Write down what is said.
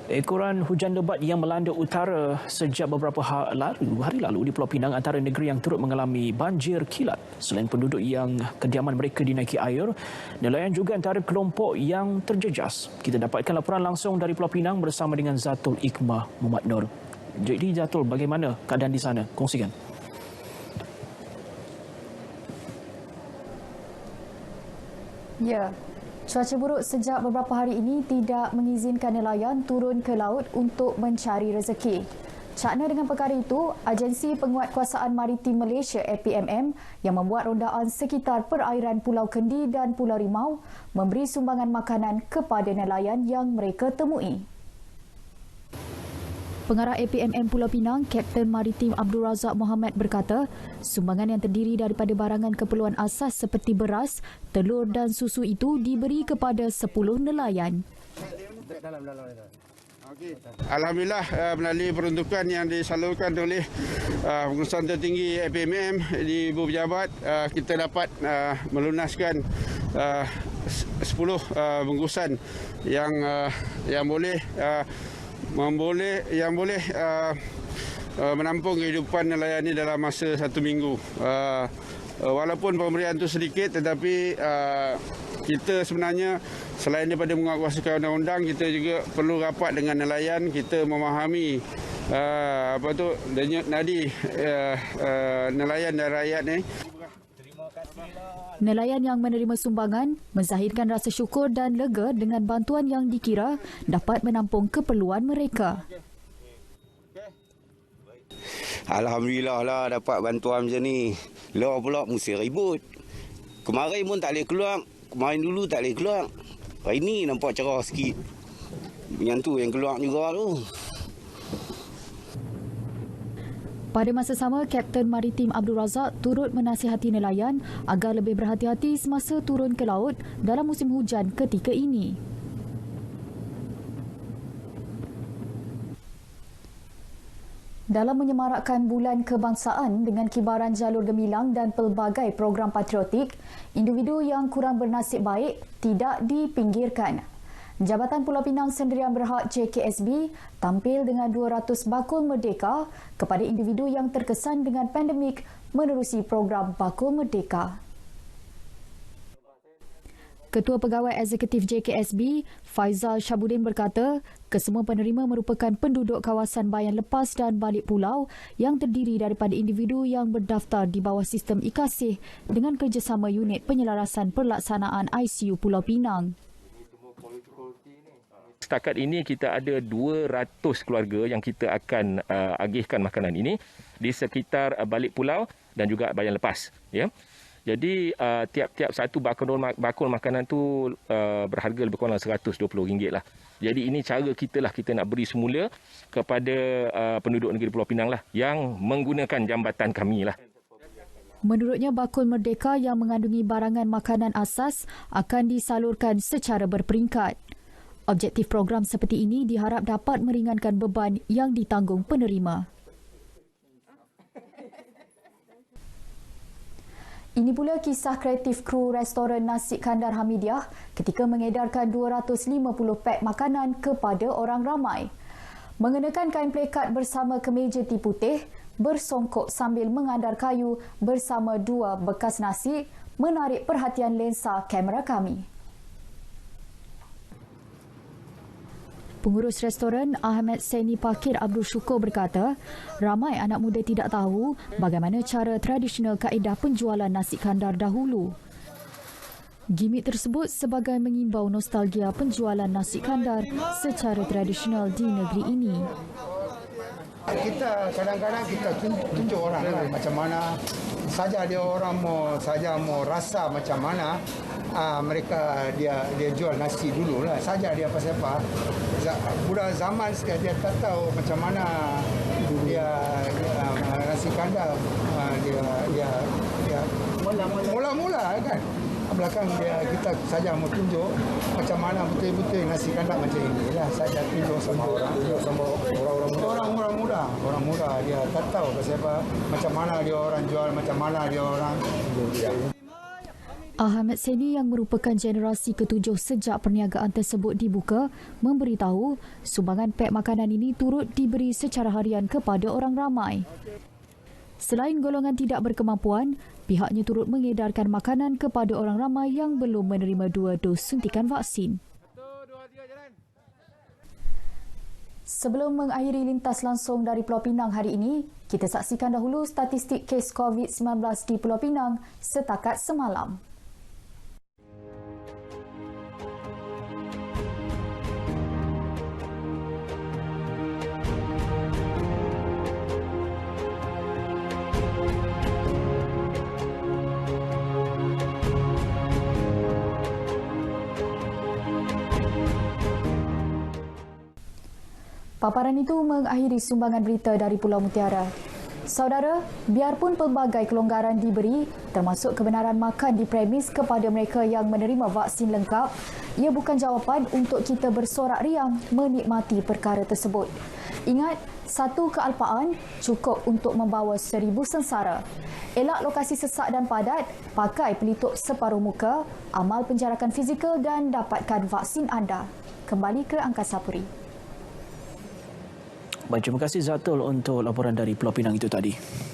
Ekoran hujan lebat yang melanda utara sejak beberapa hari lalu di Pulau Pinang antara negeri yang turut mengalami banjir kilat. Selain penduduk yang kediaman mereka dinaiki air, nelayan juga antara kelompok yang terjejas. Kita dapatkan laporan langsung dari Pulau Pinang bersama dengan Zatul Iqmah Muhammad Nur. Jadi Zatul, bagaimana keadaan di sana? Kongsikan. Ya. Cuaca buruk sejak beberapa hari ini tidak mengizinkan nelayan turun ke laut untuk mencari rezeki. Cakna dengan perkara itu, Agensi Penguatkuasaan Maritim Malaysia APMM yang membuat rondaan sekitar perairan Pulau Kendi dan Pulau Rimau memberi sumbangan makanan kepada nelayan yang mereka temui. Pengarah APMM Pulau Pinang, Kapten Maritim Abdul Razak Mohamad berkata, sumbangan yang terdiri daripada barangan keperluan asas seperti beras, telur dan susu itu diberi kepada 10 nelayan. Alhamdulillah, melalui peruntukan yang disalurkan oleh pengurusan tertinggi APMM di Ibu Pejabat, kita dapat melunaskan 10 bungkusan yang boleh menampung kehidupan nelayan ini dalam masa 1 minggu. Walaupun pemberian itu sedikit, tetapi kita sebenarnya selain daripada menguatkuasakan undang-undang, kita juga perlu rapat dengan nelayan. Kita memahami denyut nadi nelayan dan rakyat ni. Nelayan yang menerima sumbangan menzahirkan rasa syukur dan lega dengan bantuan yang dikira dapat menampung keperluan mereka. Alhamdulillah lah dapat bantuan macam ni. Luar pula mesti ribut. Kemarin pun tak boleh keluar. Kemarin dulu tak boleh keluar. Hari ni nampak cerah sikit. Yang tu yang keluar juga tu. Pada masa sama, Kapten Maritim Abdul Razak turut menasihati nelayan agar lebih berhati-hati semasa turun ke laut dalam musim hujan ketika ini. Dalam menyemarakkan Bulan Kebangsaan dengan kibaran jalur gemilang dan pelbagai program patriotik, individu yang kurang bernasib baik tidak dipinggirkan. Jabatan Pulau Pinang Sendirian Berhad JKSB tampil dengan 200 bakul merdeka kepada individu yang terkesan dengan pandemik menerusi program Bakul Merdeka. Ketua Pegawai Eksekutif JKSB, Faizal Syabudin berkata, kesemua penerima merupakan penduduk kawasan Bayan Lepas dan Balik Pulau yang terdiri daripada individu yang berdaftar di bawah sistem IKASIH dengan kerjasama Unit Penyelarasan Pelaksanaan ICU Pulau Pinang. Setakat ini kita ada 200 keluarga yang kita akan agihkan makanan ini di sekitar Balik Pulau dan juga Bayan Lepas. Ya. Jadi tiap-tiap satu bakul makanan tu berharga lebih kurang RM120 lah. Jadi ini cara kita lah, kita nak beri semula kepada penduduk negeri Pulau Pinang lah yang menggunakan jambatan kami lah. Menurutnya, bakul merdeka yang mengandungi barangan makanan asas akan disalurkan secara berperingkat. Objektif program seperti ini diharap dapat meringankan beban yang ditanggung penerima. Ini pula kisah kreatif kru restoran Nasi Kandar Hamidiah ketika mengedarkan 250 pek makanan kepada orang ramai. Mengenakan kain plekat bersama kemeja ti putih, bersongkok sambil mengandar kayu bersama 2 bekas nasi menarik perhatian lensa kamera kami. Pengurus restoran Ahmad Saini Pakir Abdul Syukur berkata, ramai anak muda tidak tahu bagaimana cara tradisional kaedah penjualan nasi kandar dahulu. Gimik tersebut sebagai mengimbau nostalgia penjualan nasi kandar secara tradisional di negeri ini. Kita kadang-kadang kita tunjuk orang macam mana saja dia orang mau rasa macam mana mereka dia jual nasi dulu lah saja dia pasal apa budak zaman sekarang dia tak tahu macam mana dia nasi kandar dia mula-mula kan belakang kita saja mau tunjuk macam mana betul-betul nasi kandar macam ini lah saja tunjuk sama orang muda dia tak tahu pasal apa macam mana dia orang jual macam mana dia orang. Ahmad Seni yang merupakan generasi ke-7 sejak perniagaan tersebut dibuka memberitahu sumbangan pek makanan ini turut diberi secara harian kepada orang ramai. Selain golongan tidak berkemampuan, pihaknya turut mengedarkan makanan kepada orang ramai yang belum menerima 2 dos suntikan vaksin. Sebelum mengakhiri lintas langsung dari Pulau Pinang hari ini, kita saksikan dahulu statistik kes COVID-19 di Pulau Pinang setakat semalam. Paparan itu mengakhiri sumbangan berita dari Pulau Mutiara. Saudara, biarpun pelbagai kelonggaran diberi, termasuk kebenaran makan di premis kepada mereka yang menerima vaksin lengkap, ia bukan jawapan untuk kita bersorak riang menikmati perkara tersebut. Ingat, satu kealpaan cukup untuk membawa 1000 sengsara. Elak lokasi sesak dan padat, pakai pelitup separuh muka, amal penjarakan fizikal dan dapatkan vaksin anda. Kembali ke Angkasa Puri. Baik, terima kasih Zatul untuk laporan dari Pulau Pinang itu tadi.